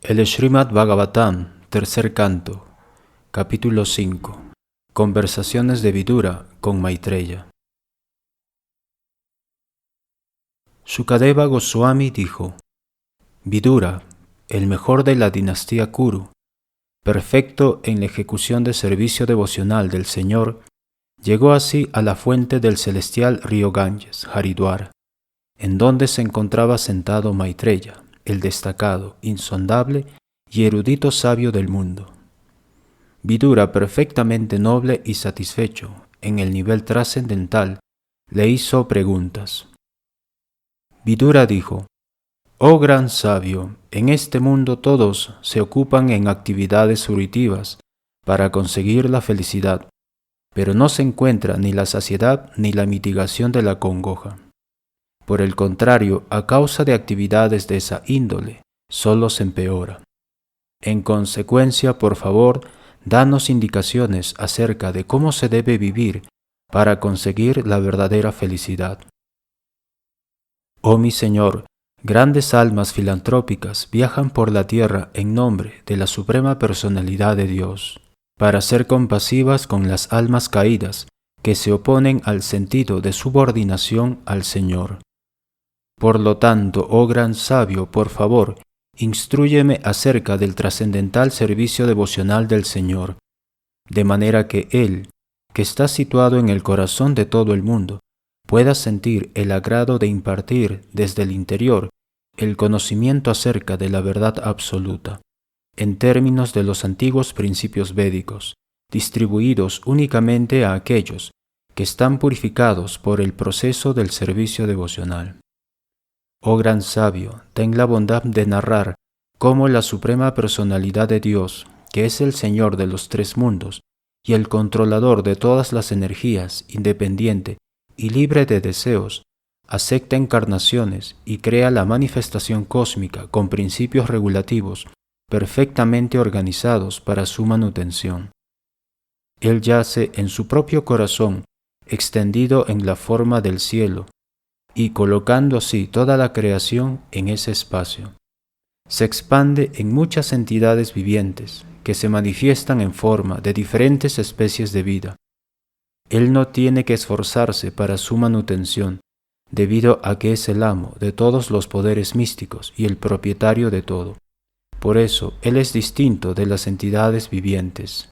El Srimad Bhagavatam, tercer canto, capítulo 5. Conversaciones de Vidura con Maitreya. Sukadeva Goswami dijo: Vidura, el mejor de la dinastía Kuru, perfecto en la ejecución de servicio devocional del Señor, llegó así a la fuente del celestial río Ganges, Haridwar, en donde se encontraba sentado Maitreya, el destacado, insondable y erudito sabio del mundo. Vidura, perfectamente noble y satisfecho en el nivel trascendental, le hizo preguntas. Vidura dijo: Oh gran sabio, en este mundo todos se ocupan en actividades fruitivas para conseguir la felicidad, pero no se encuentra ni la saciedad ni la mitigación de la congoja. Por el contrario, a causa de actividades de esa índole, solo se empeora. En consecuencia, por favor, danos indicaciones acerca de cómo se debe vivir para conseguir la verdadera felicidad. Oh mi Señor, grandes almas filantrópicas viajan por la tierra en nombre de la Suprema Personalidad de Dios, para ser compasivas con las almas caídas que se oponen al sentido de subordinación al Señor. Por lo tanto, oh gran sabio, por favor, instrúyeme acerca del trascendental servicio devocional del Señor, de manera que Él, que está situado en el corazón de todo el mundo, pueda sentir el agrado de impartir desde el interior el conocimiento acerca de la verdad absoluta, en términos de los antiguos principios védicos, distribuidos únicamente a aquellos que están purificados por el proceso del servicio devocional. Oh gran sabio, ten la bondad de narrar cómo la Suprema Personalidad de Dios, que es el Señor de los tres mundos y el controlador de todas las energías, independiente y libre de deseos, acepta encarnaciones y crea la manifestación cósmica con principios regulativos perfectamente organizados para su manutención. Él yace en su propio corazón, extendido en la forma del cielo, y colocando así toda la creación en ese espacio. Se expande en muchas entidades vivientes que se manifiestan en forma de diferentes especies de vida. Él no tiene que esforzarse para su manutención, debido a que es el amo de todos los poderes místicos y el propietario de todo. Por eso, Él es distinto de las entidades vivientes.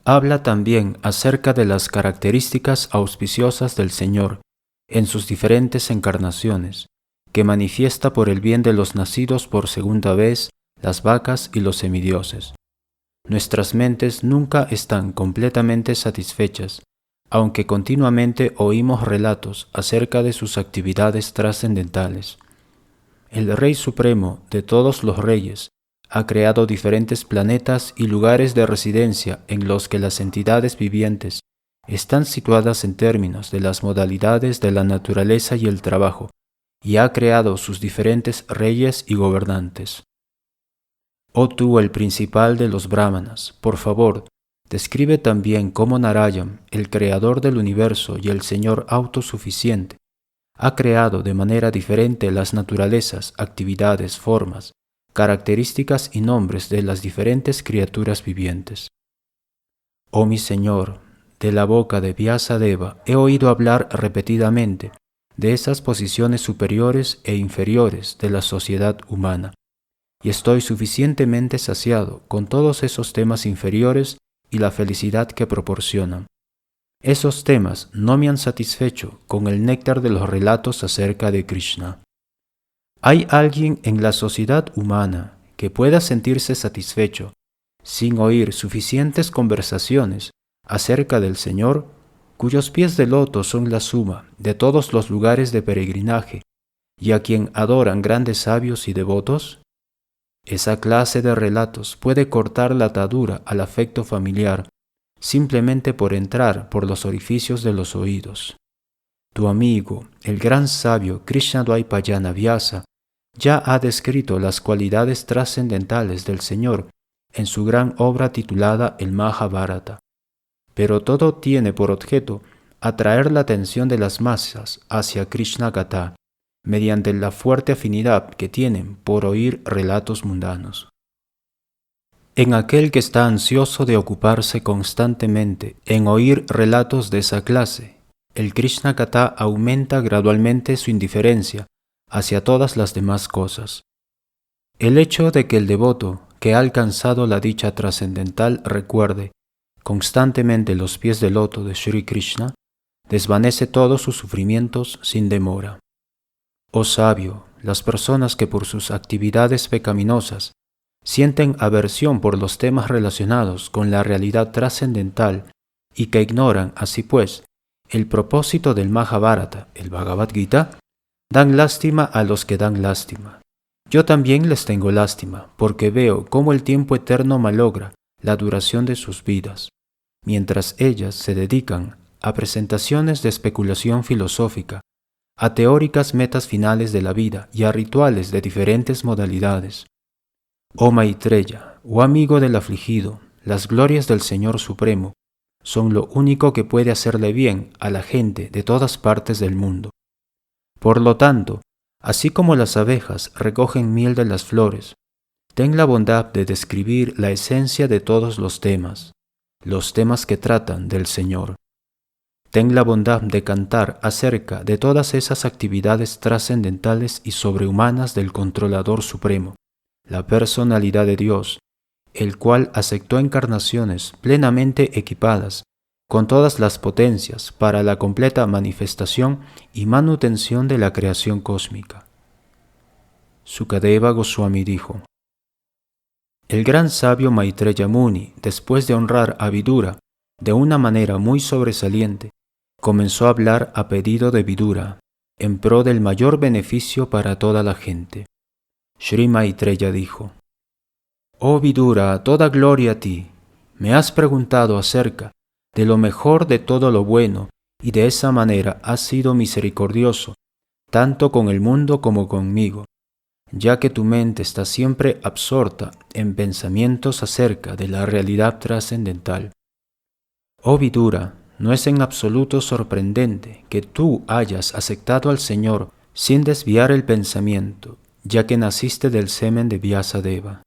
Habla también acerca de las características auspiciosas del Señor en sus diferentes encarnaciones, que manifiesta por el bien de los nacidos por segunda vez, las vacas y los semidioses. Nuestras mentes nunca están completamente satisfechas, aunque continuamente oímos relatos acerca de sus actividades trascendentales. El Rey Supremo de todos los reyes ha creado diferentes planetas y lugares de residencia en los que las entidades vivientes están situadas en términos de las modalidades de la naturaleza y el trabajo, y ha creado sus diferentes reyes y gobernantes. Oh tú, el principal de los brahmanas, por favor, describe también cómo Narayan, el creador del universo y el Señor autosuficiente, ha creado de manera diferente las naturalezas, actividades, formas, características y nombres de las diferentes criaturas vivientes. Oh mi Señor, de la boca de Vyasadeva he oído hablar repetidamente de esas posiciones superiores e inferiores de la sociedad humana, y estoy suficientemente saciado con todos esos temas inferiores y la felicidad que proporcionan. Esos temas no me han satisfecho con el néctar de los relatos acerca de Krishna. ¿Hay alguien en la sociedad humana que pueda sentirse satisfecho sin oír suficientes conversaciones acerca del Señor, cuyos pies de loto son la suma de todos los lugares de peregrinaje y a quien adoran grandes sabios y devotos? Esa clase de relatos puede cortar la atadura al afecto familiar simplemente por entrar por los orificios de los oídos. Tu amigo, el gran sabio Krishnadvaipayana Vyasa, ya ha descrito las cualidades trascendentales del Señor en su gran obra titulada el Mahabharata. Pero todo tiene por objeto atraer la atención de las masas hacia Krishna Gatha, mediante la fuerte afinidad que tienen por oír relatos mundanos. En aquel que está ansioso de ocuparse constantemente en oír relatos de esa clase, el Krishna Katha aumenta gradualmente su indiferencia hacia todas las demás cosas. El hecho de que el devoto que ha alcanzado la dicha trascendental recuerde constantemente los pies del loto de Sri Krishna desvanece todos sus sufrimientos sin demora. Oh sabio, las personas que por sus actividades pecaminosas sienten aversión por los temas relacionados con la realidad trascendental y que ignoran, así pues, el propósito del Mahabharata, el Bhagavad Gita, dan lástima a los que dan lástima. Yo también les tengo lástima, porque veo cómo el tiempo eterno malogra la duración de sus vidas, mientras ellas se dedican a presentaciones de especulación filosófica, a teóricas metas finales de la vida y a rituales de diferentes modalidades. Oh Maitreya, oh amigo del afligido, las glorias del Señor Supremo son lo único que puede hacerle bien a la gente de todas partes del mundo. Por lo tanto, así como las abejas recogen miel de las flores, ten la bondad de describir la esencia de todos los temas que tratan del Señor. Ten la bondad de cantar acerca de todas esas actividades trascendentales y sobrehumanas del Controlador Supremo, la personalidad de Dios, el cual aceptó encarnaciones plenamente equipadas con todas las potencias para la completa manifestación y manutención de la creación cósmica. Sukadeva Goswami dijo: el gran sabio Maitreya Muni, después de honrar a Vidura de una manera muy sobresaliente, comenzó a hablar a pedido de Vidura, en pro del mayor beneficio para toda la gente. Sri Maitreya dijo: oh Vidura, toda gloria a ti. Me has preguntado acerca de lo mejor de todo lo bueno, y de esa manera has sido misericordioso, tanto con el mundo como conmigo, ya que tu mente está siempre absorta en pensamientos acerca de la realidad trascendental. Oh Vidura, no es en absoluto sorprendente que tú hayas aceptado al Señor sin desviar el pensamiento, ya que naciste del semen de Vyasadeva.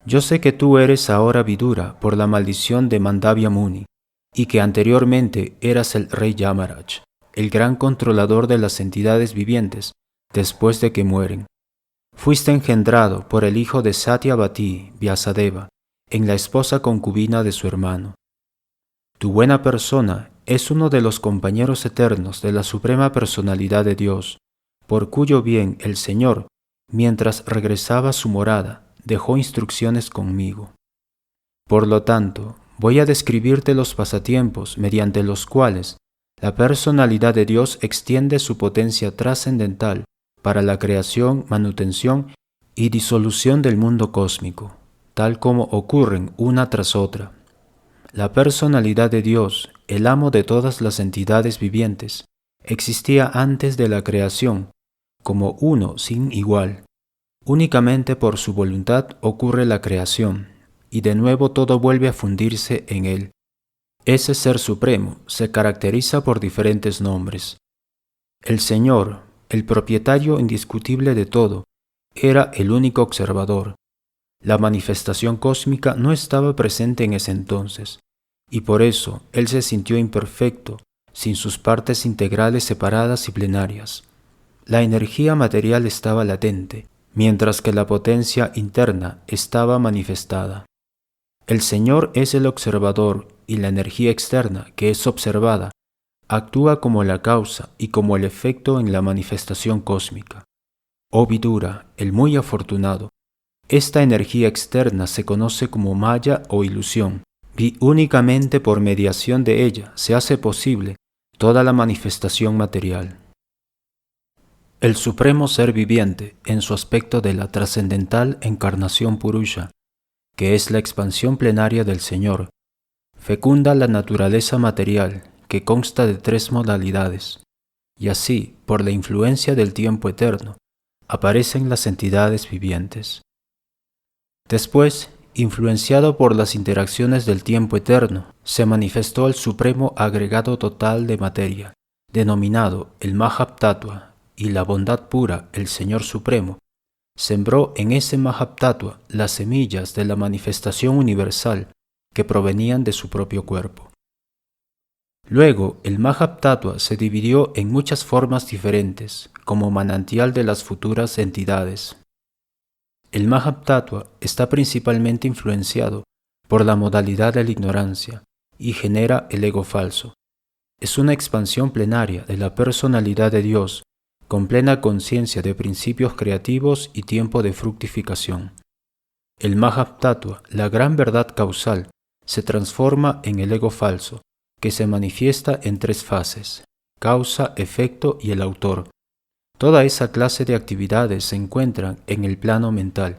Yo sé que tú eres ahora Vidura por la maldición de Mandavya Muni, y que anteriormente eras el rey Yamaraj, el gran controlador de las entidades vivientes después de que mueren. Fuiste engendrado por el hijo de Satyavati, Vyasadeva, en la esposa concubina de su hermano. Tu buena persona es uno de los compañeros eternos de la Suprema Personalidad de Dios, por cuyo bien el Señor, mientras regresaba a su morada, dejó instrucciones conmigo. Por lo tanto, voy a describirte los pasatiempos mediante los cuales la personalidad de Dios extiende su potencia trascendental para la creación, manutención y disolución del mundo cósmico, tal como ocurren una tras otra. La personalidad de Dios, el amo de todas las entidades vivientes, existía antes de la creación, como uno sin igual. Únicamente por su voluntad ocurre la creación, y de nuevo todo vuelve a fundirse en él. Ese Ser Supremo se caracteriza por diferentes nombres. El Señor, el propietario indiscutible de todo, era el único observador. La manifestación cósmica no estaba presente en ese entonces, y por eso Él se sintió imperfecto, sin sus partes integrales separadas y plenarias. La energía material estaba latente, mientras que la potencia interna estaba manifestada. El Señor es el observador y la energía externa que es observada actúa como la causa y como el efecto en la manifestación cósmica. Oh Vidura, el muy afortunado, esta energía externa se conoce como maya o ilusión, y únicamente por mediación de ella se hace posible toda la manifestación material. El supremo ser viviente, en su aspecto de la trascendental encarnación Purusha, que es la expansión plenaria del Señor, fecunda la naturaleza material, que consta de 3 modalidades, y así, por la influencia del tiempo eterno, aparecen las entidades vivientes. Después, influenciado por las interacciones del tiempo eterno, se manifestó el supremo agregado total de materia, denominado el Mahatattva, y la bondad pura, el Señor Supremo, sembró en ese Mahatattva las semillas de la manifestación universal que provenían de su propio cuerpo. Luego, el Mahatattva se dividió en muchas formas diferentes, como manantial de las futuras entidades. El Mahatattva está principalmente influenciado por la modalidad de la ignorancia y genera el ego falso. Es una expansión plenaria de la personalidad de Dios, con plena conciencia de principios creativos y tiempo de fructificación. El Mahatattva, la gran verdad causal, se transforma en el ego falso, que se manifiesta en tres fases: causa, efecto y el autor. Toda esa clase de actividades se encuentran en el plano mental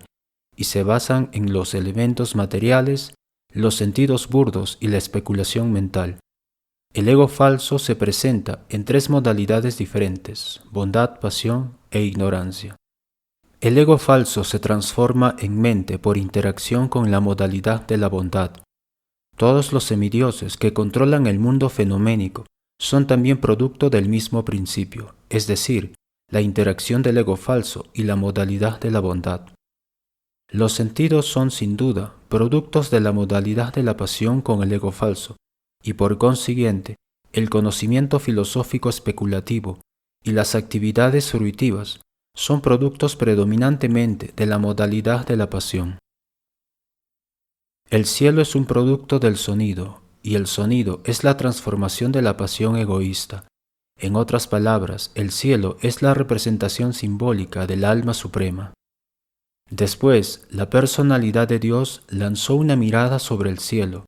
y se basan en los elementos materiales, los sentidos burdos y la especulación mental. El ego falso se presenta en tres modalidades diferentes: bondad, pasión e ignorancia. El ego falso se transforma en mente por interacción con la modalidad de la bondad. Todos los semidioses que controlan el mundo fenoménico son también producto del mismo principio, es decir, la interacción del ego falso y la modalidad de la bondad. Los sentidos son sin duda productos de la modalidad de la pasión con el ego falso, y por consiguiente, el conocimiento filosófico especulativo y las actividades fruitivas son productos predominantemente de la modalidad de la pasión. El cielo es un producto del sonido, y el sonido es la transformación de la pasión egoísta. En otras palabras, el cielo es la representación simbólica del alma suprema. Después, la personalidad de Dios lanzó una mirada sobre el cielo,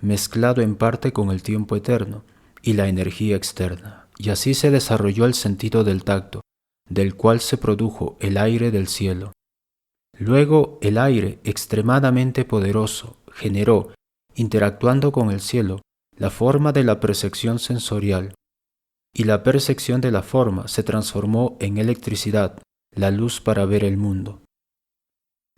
mezclado en parte con el tiempo eterno y la energía externa, y así se desarrolló el sentido del tacto, del cual se produjo el aire del cielo. Luego, el aire, extremadamente poderoso, generó, interactuando con el cielo, la forma de la percepción sensorial, y la percepción de la forma se transformó en electricidad, la luz para ver el mundo.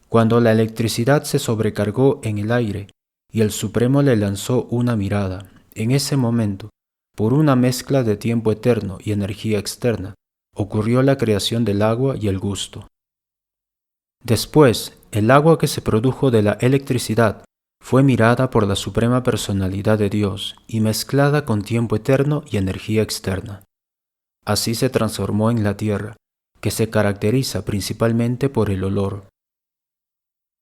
Cuando la electricidad se sobrecargó en el aire y el Supremo le lanzó una mirada, en ese momento, por una mezcla de tiempo eterno y energía externa, ocurrió la creación del agua y el gusto. Después, el agua que se produjo de la electricidad fue mirada por la Suprema Personalidad de Dios y mezclada con tiempo eterno y energía externa. Así se transformó en la tierra, que se caracteriza principalmente por el olor.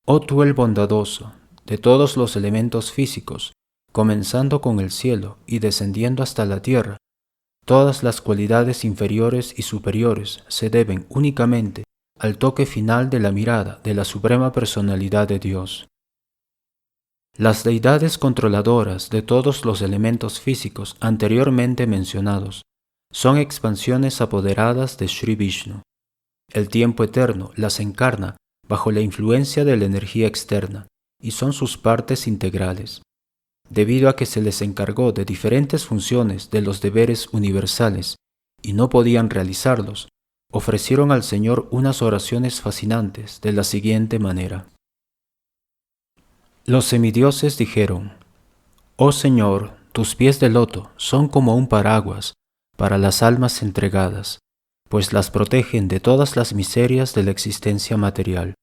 Oh tú el bondadoso, de todos los elementos físicos, comenzando con el cielo y descendiendo hasta la tierra, todas las cualidades inferiores y superiores se deben únicamente al toque final de la mirada de la Suprema Personalidad de Dios. Las deidades controladoras de todos los elementos físicos anteriormente mencionados son expansiones apoderadas de Sri Vishnu. El tiempo eterno las encarna bajo la influencia de la energía externa y son sus partes integrales. Debido a que se les encargó de diferentes funciones de los deberes universales y no podían realizarlos, ofrecieron al Señor unas oraciones fascinantes de la siguiente manera. Los semidioses dijeron: Oh Señor, tus pies de loto son como un paraguas para las almas entregadas, pues las protegen de todas las miserias de la existencia material.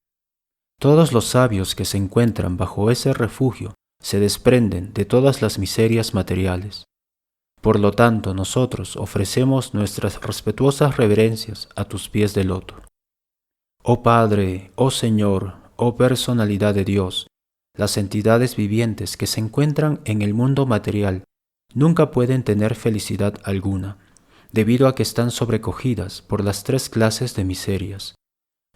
Todos los sabios que se encuentran bajo ese refugio se desprenden de todas las miserias materiales. Por lo tanto, nosotros ofrecemos nuestras respetuosas reverencias a tus pies de loto. Oh Padre, oh Señor, oh Personalidad de Dios, las entidades vivientes que se encuentran en el mundo material nunca pueden tener felicidad alguna, debido a que están sobrecogidas por las tres clases de miserias.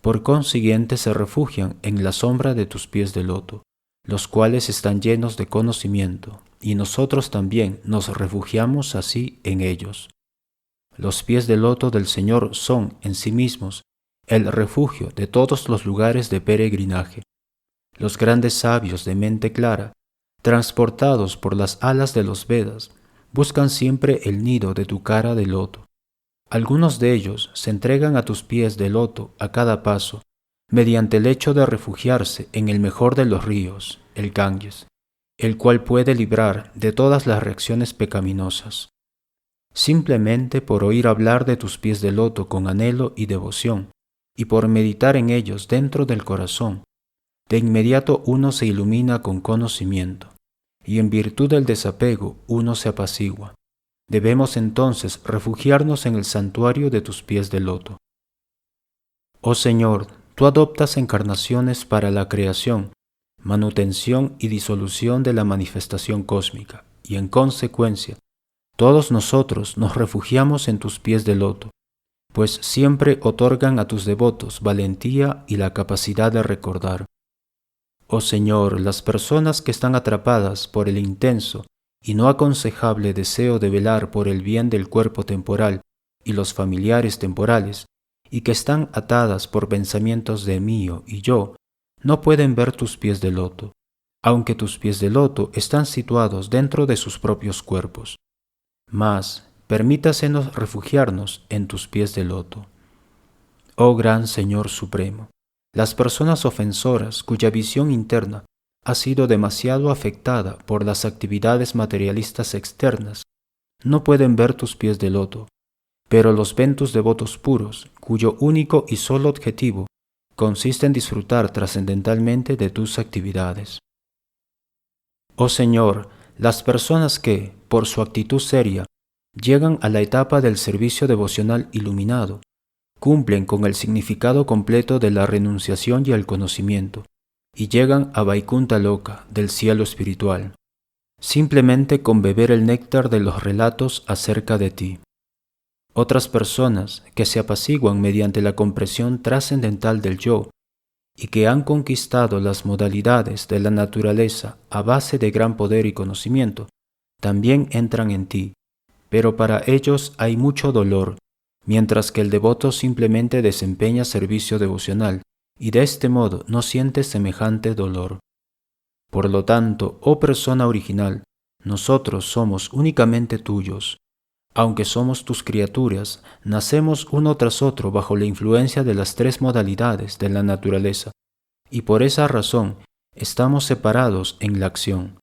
Por consiguiente se refugian en la sombra de tus pies de loto, los cuales están llenos de conocimiento, y nosotros también nos refugiamos así en ellos. Los pies de loto del Señor son, en sí mismos, el refugio de todos los lugares de peregrinaje. Los grandes sabios de mente clara, transportados por las alas de los Vedas, buscan siempre el nido de tu cara de loto. Algunos de ellos se entregan a tus pies de loto a cada paso, mediante el hecho de refugiarse en el mejor de los ríos, el Ganges, el cual puede librar de todas las reacciones pecaminosas. Simplemente por oír hablar de tus pies de loto con anhelo y devoción, y por meditar en ellos dentro del corazón, de inmediato uno se ilumina con conocimiento, y en virtud del desapego uno se apacigua. Debemos entonces refugiarnos en el santuario de tus pies de loto. Oh Señor, tú adoptas encarnaciones para la creación, manutención y disolución de la manifestación cósmica, y en consecuencia, todos nosotros nos refugiamos en tus pies de loto, pues siempre otorgan a tus devotos valentía y la capacidad de recordar. Oh Señor, las personas que están atrapadas por el intenso y no aconsejable deseo de velar por el bien del cuerpo temporal y los familiares temporales, y que están atadas por pensamientos de mío y yo, no pueden ver tus pies de loto, aunque tus pies de loto están situados dentro de sus propios cuerpos. Mas, permítasenos refugiarnos en tus pies de loto. Oh gran Señor Supremo, las personas ofensoras cuya visión interna ha sido demasiado afectada por las actividades materialistas externas no pueden ver tus pies de loto, pero los ven tus devotos puros, cuyo único y solo objetivo consiste en disfrutar trascendentalmente de tus actividades. Oh Señor, las personas que, por su actitud seria, llegan a la etapa del servicio devocional iluminado, cumplen con el significado completo de la renunciación y el conocimiento, y llegan a Vaikunta Loka del cielo espiritual, simplemente con beber el néctar de los relatos acerca de ti. Otras personas que se apaciguan mediante la compresión trascendental del yo y que han conquistado las modalidades de la naturaleza a base de gran poder y conocimiento, también entran en ti, pero para ellos hay mucho dolor, mientras que el devoto simplemente desempeña servicio devocional y de este modo no siente semejante dolor. Por lo tanto, oh persona original, nosotros somos únicamente tuyos. Aunque somos tus criaturas, nacemos uno tras otro bajo la influencia de las tres modalidades de la naturaleza, y por esa razón estamos separados en la acción.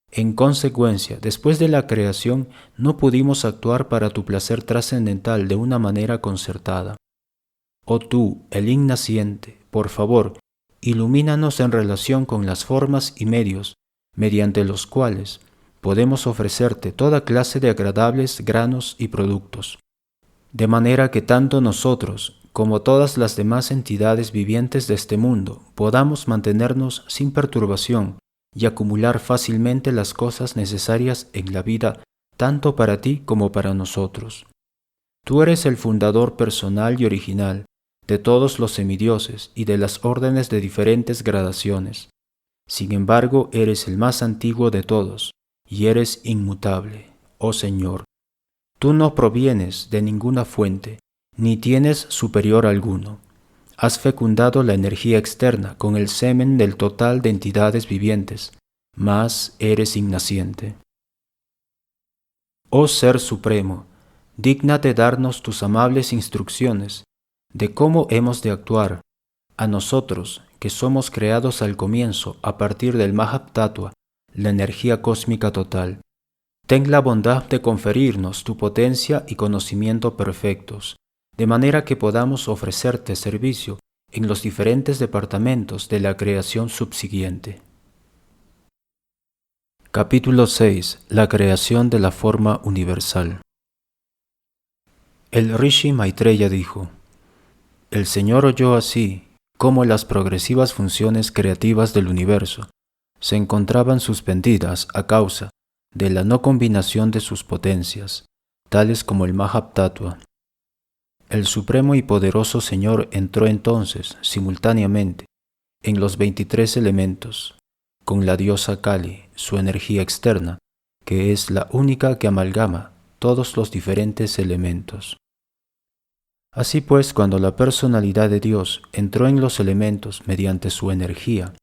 En consecuencia, después de la creación, no pudimos actuar para tu placer trascendental de una manera concertada. Oh tú, el innaciente, por favor, ilumínanos en relación con las formas y medios mediante los cuales podemos ofrecerte toda clase de agradables granos y productos, de manera que tanto nosotros como todas las demás entidades vivientes de este mundo podamos mantenernos sin perturbación y acumular fácilmente las cosas necesarias en la vida tanto para ti como para nosotros. Tú eres el fundador personal y original de todos los semidioses y de las órdenes de diferentes gradaciones. Sin embargo, eres el más antiguo de todos, y eres inmutable, oh Señor. Tú no provienes de ninguna fuente, ni tienes superior alguno. Has fecundado la energía externa con el semen del total de entidades vivientes, mas eres innaciente. Oh Ser Supremo, dígnate darnos tus amables instrucciones de cómo hemos de actuar, a nosotros que somos creados al comienzo a partir del Mahatattva, la energía cósmica total. Ten la bondad de conferirnos tu potencia y conocimiento perfectos, de manera que podamos ofrecerte servicio en los diferentes departamentos de la creación subsiguiente. Capítulo 6. La creación de la forma universal. El Rishi Maitreya dijo: El Señor oyó así cómo las progresivas funciones creativas del universo se encontraban suspendidas a causa de la no combinación de sus potencias, tales como el Mahatattva. El Supremo y Poderoso Señor entró entonces, simultáneamente, en los 23 elementos, con la diosa Kali, su energía externa, que es la única que amalgama todos los diferentes elementos. Así pues, cuando la personalidad de Dios entró en los elementos mediante su energía,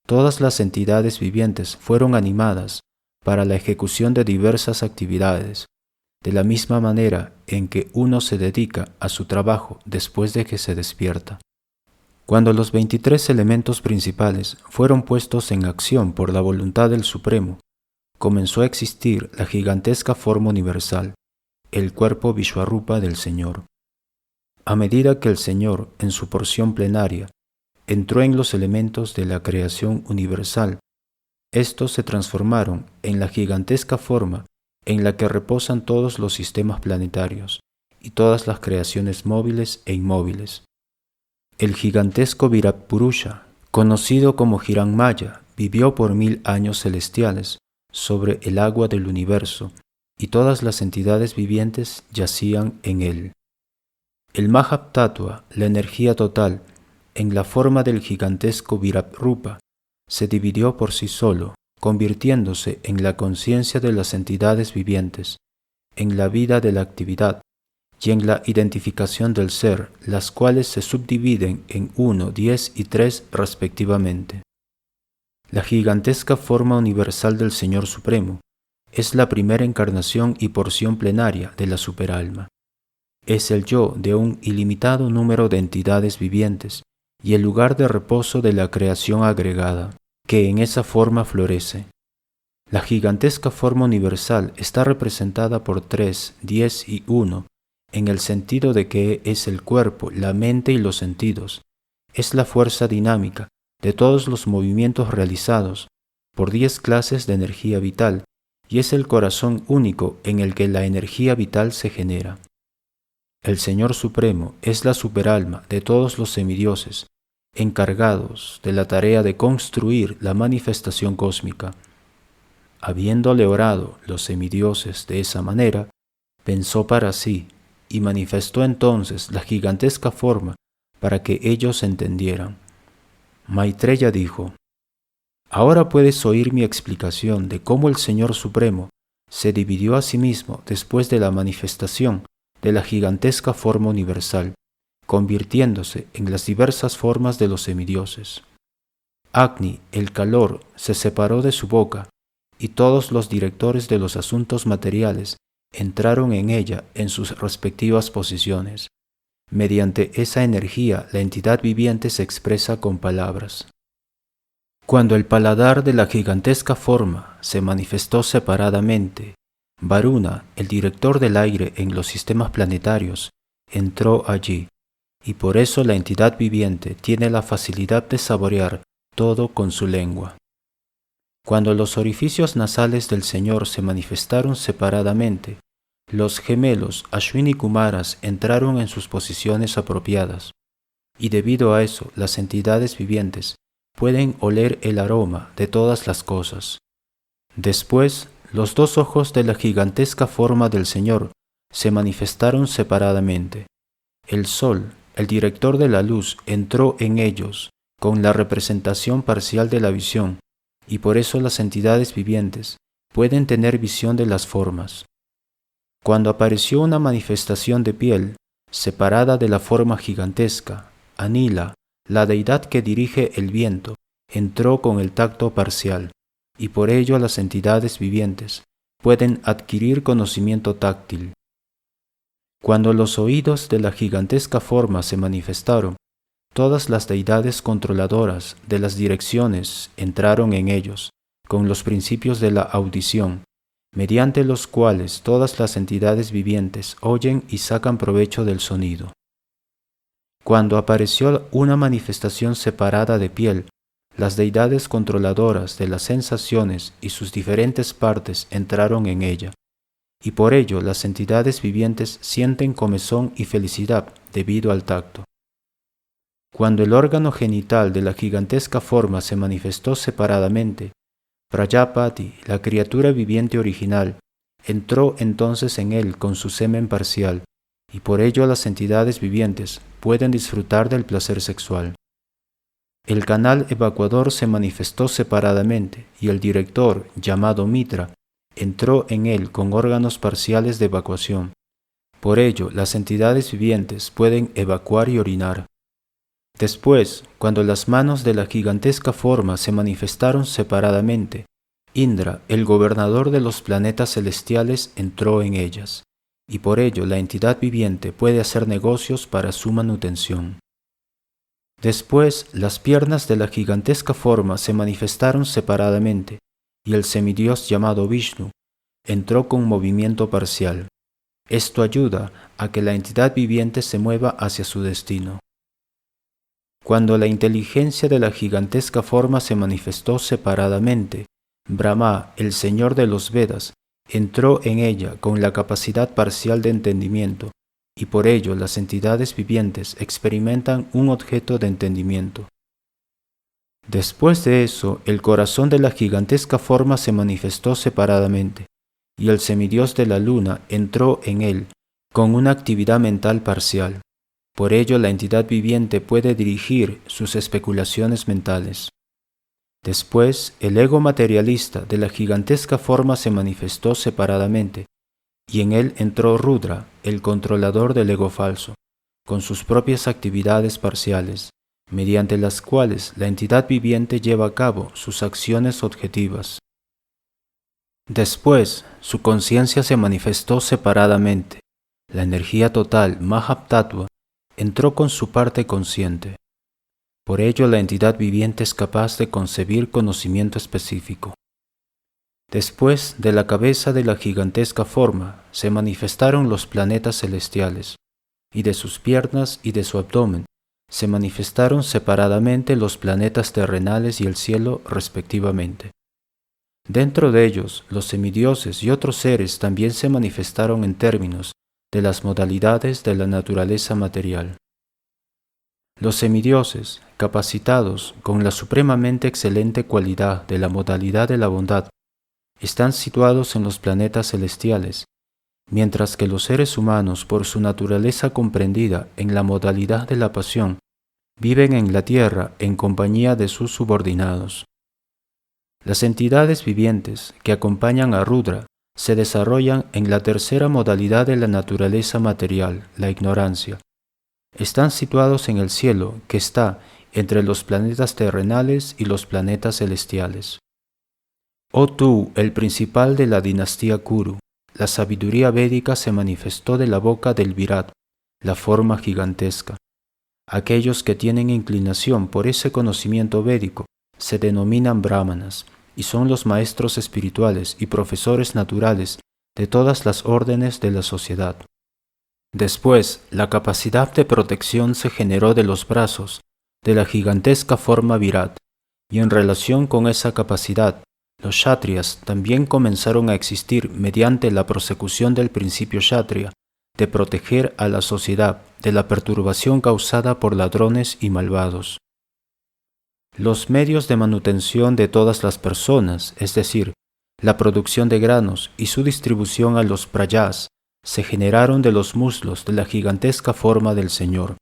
todas las entidades vivientes fueron animadas para la ejecución de diversas actividades, de la misma manera en que uno se dedica a su trabajo después de que se despierta. Cuando los 23 elementos principales fueron puestos en acción por la voluntad del Supremo, comenzó a existir la gigantesca forma universal, el cuerpo Vishvarupa del Señor. A medida que el Señor, en su porción plenaria, entró en los elementos de la creación universal, estos se transformaron en la gigantesca forma en la que reposan todos los sistemas planetarios y todas las creaciones móviles e inmóviles. El gigantesco Virat Purusha, conocido como Hiranmaya, vivió por 1000 años celestiales sobre el agua del universo y todas las entidades vivientes yacían en él. El Mahatattva, la energía total, en la forma del gigantesco Virat Rupa, se dividió por sí solo, convirtiéndose en la conciencia de las entidades vivientes, en la vida de la actividad y en la identificación del ser, las cuales se subdividen en 1, 10 y 3 respectivamente. La gigantesca forma universal del Señor Supremo es la primera encarnación y porción plenaria de la superalma. Es el yo de un ilimitado número de entidades vivientes y el lugar de reposo de la creación agregada, que en esa forma florece. La gigantesca forma universal está representada por 3, 10 y 1, en el sentido de que es el cuerpo, la mente y los sentidos. Es la fuerza dinámica de todos los movimientos realizados por 10 clases de energía vital y es el corazón único en el que la energía vital se genera. El Señor Supremo es la superalma de todos los semidioses, encargados de la tarea de construir la manifestación cósmica. Habiéndole orado los semidioses de esa manera, pensó para sí y manifestó entonces la gigantesca forma para que ellos entendieran. Maitreya dijo: Ahora puedes oír mi explicación de cómo el Señor Supremo se dividió a sí mismo después de la manifestación de la gigantesca forma universal, convirtiéndose en las diversas formas de los semidioses. Agni, el calor, se separó de su boca, y todos los directores de los asuntos materiales entraron en ella en sus respectivas posiciones. Mediante esa energía, la entidad viviente se expresa con palabras. Cuando el paladar de la gigantesca forma se manifestó separadamente, Varuna, el director del aire en los sistemas planetarios, entró allí, y por eso la entidad viviente tiene la facilidad de saborear todo con su lengua. Cuando los orificios nasales del Señor se manifestaron separadamente, los gemelos Ashwini Kumaras entraron en sus posiciones apropiadas, y debido a eso las entidades vivientes pueden oler el aroma de todas las cosas. Después, los 2 ojos de la gigantesca forma del Señor se manifestaron separadamente. El Sol, el director de la luz, entró en ellos con la representación parcial de la visión, y por eso las entidades vivientes pueden tener visión de las formas. Cuando apareció una manifestación de piel, separada de la forma gigantesca, Anila, la deidad que dirige el viento, entró con el tacto parcial, y por ello las entidades vivientes pueden adquirir conocimiento táctil. Cuando los oídos de la gigantesca forma se manifestaron, todas las deidades controladoras de las direcciones entraron en ellos, con los principios de la audición, mediante los cuales todas las entidades vivientes oyen y sacan provecho del sonido. Cuando apareció una manifestación separada de piel, las deidades controladoras de las sensaciones y sus diferentes partes entraron en ella, y por ello las entidades vivientes sienten comezón y felicidad debido al tacto. Cuando el órgano genital de la gigantesca forma se manifestó separadamente, Prajapati, la criatura viviente original, entró entonces en él con su semen parcial, y por ello las entidades vivientes pueden disfrutar del placer sexual. El canal evacuador se manifestó separadamente y el director, llamado Mitra, entró en él con órganos parciales de evacuación. Por ello, las entidades vivientes pueden evacuar y orinar. Después, cuando las manos de la gigantesca forma se manifestaron separadamente, Indra, el gobernador de los planetas celestiales, entró en ellas, y por ello la entidad viviente puede hacer negocios para su manutención. Después, las piernas de la gigantesca forma se manifestaron separadamente, y el semidios llamado Vishnu entró con movimiento parcial. Esto ayuda a que la entidad viviente se mueva hacia su destino. Cuando la inteligencia de la gigantesca forma se manifestó separadamente, Brahma, el señor de los Vedas, entró en ella con la capacidad parcial de entendimiento, y por ello las entidades vivientes experimentan un objeto de entendimiento. Después de eso, el corazón de la gigantesca forma se manifestó separadamente, y el semidios de la luna entró en él con una actividad mental parcial. Por ello, la entidad viviente puede dirigir sus especulaciones mentales. Después, el ego materialista de la gigantesca forma se manifestó separadamente, y en él entró Rudra, el controlador del ego falso, con sus propias actividades parciales, mediante las cuales la entidad viviente lleva a cabo sus acciones objetivas. Después, su conciencia se manifestó separadamente. La energía total, Mahatattva, entró con su parte consciente. Por ello, la entidad viviente es capaz de concebir conocimiento específico. Después de la cabeza de la gigantesca forma, se manifestaron los planetas celestiales, y de sus piernas y de su abdomen se manifestaron separadamente los planetas terrenales y el cielo respectivamente. Dentro de ellos, los semidioses y otros seres también se manifestaron en términos de las modalidades de la naturaleza material. Los semidioses, capacitados con la supremamente excelente cualidad de la modalidad de la bondad, están situados en los planetas celestiales, mientras que los seres humanos, por su naturaleza comprendida en la modalidad de la pasión, viven en la tierra en compañía de sus subordinados. Las entidades vivientes que acompañan a Rudra se desarrollan en la tercera modalidad de la naturaleza material, la ignorancia. Están situados en el cielo, que está entre los planetas terrenales y los planetas celestiales. Oh tú, el principal de la dinastía Kuru, la sabiduría védica se manifestó de la boca del Virat, la forma gigantesca. Aquellos que tienen inclinación por ese conocimiento védico se denominan brahmanas y son los maestros espirituales y profesores naturales de todas las órdenes de la sociedad. Después, la capacidad de protección se generó de los brazos de la gigantesca forma Virat, y en relación con esa capacidad, los kshatriyas también comenzaron a existir mediante la prosecución del principio kshatriya de proteger a la sociedad de la perturbación causada por ladrones y malvados. Los medios de manutención de todas las personas, es decir, la producción de granos y su distribución a los prayas, se generaron de los muslos de la gigantesca forma del Señor.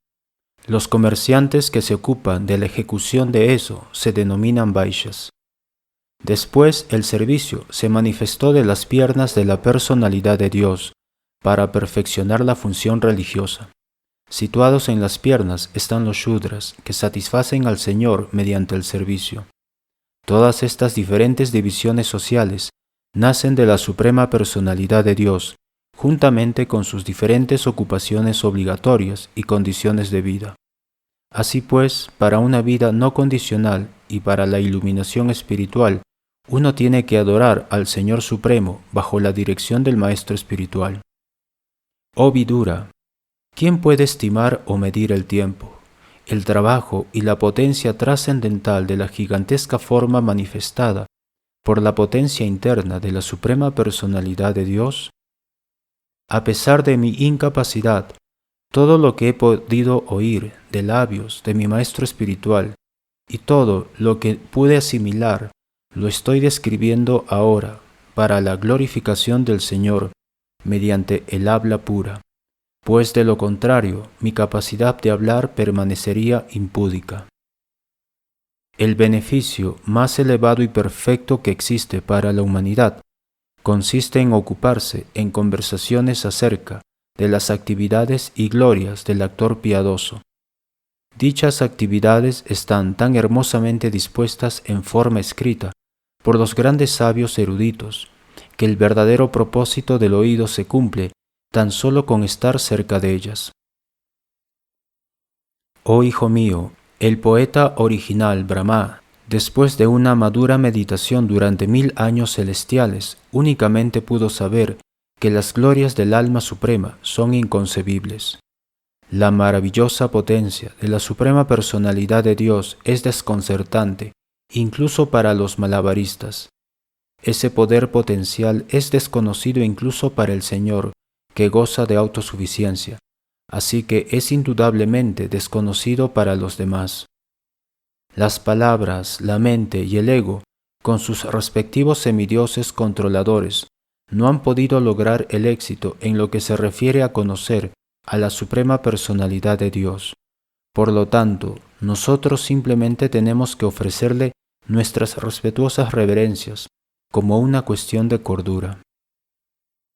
Los comerciantes que se ocupan de la ejecución de eso se denominan vaishyas. Después, el servicio se manifestó de las piernas de la personalidad de Dios para perfeccionar la función religiosa. Situados en las piernas están los shudras, que satisfacen al Señor mediante el servicio. Todas estas diferentes divisiones sociales nacen de la suprema personalidad de Dios, juntamente con sus diferentes ocupaciones obligatorias y condiciones de vida. Así pues, para una vida no condicional y para la iluminación espiritual, uno tiene que adorar al Señor Supremo bajo la dirección del Maestro Espiritual. Oh Vidura, ¿quién puede estimar o medir el tiempo, el trabajo y la potencia trascendental de la gigantesca forma manifestada por la potencia interna de la Suprema Personalidad de Dios? A pesar de mi incapacidad, todo lo que he podido oír de labios de mi Maestro Espiritual y todo lo que pude asimilar, lo estoy describiendo ahora para la glorificación del Señor mediante el habla pura, pues de lo contrario mi capacidad de hablar permanecería impúdica. El beneficio más elevado y perfecto que existe para la humanidad consiste en ocuparse en conversaciones acerca de las actividades y glorias del actor piadoso. Dichas actividades están tan hermosamente dispuestas en forma escrita por los grandes sabios eruditos, que el verdadero propósito del oído se cumple tan solo con estar cerca de ellas. Oh hijo mío, el poeta original Brahma, después de una madura meditación durante 1000 años celestiales, únicamente pudo saber que las glorias del alma suprema son inconcebibles. La maravillosa potencia de la suprema personalidad de Dios es desconcertante, incluso para los malabaristas. Ese poder potencial es desconocido incluso para el Señor, que goza de autosuficiencia, así que es indudablemente desconocido para los demás. Las palabras, la mente y el ego, con sus respectivos semidioses controladores, no han podido lograr el éxito en lo que se refiere a conocer a la suprema personalidad de Dios. Por lo tanto, nosotros simplemente tenemos que ofrecerle nuestras respetuosas reverencias como una cuestión de cordura.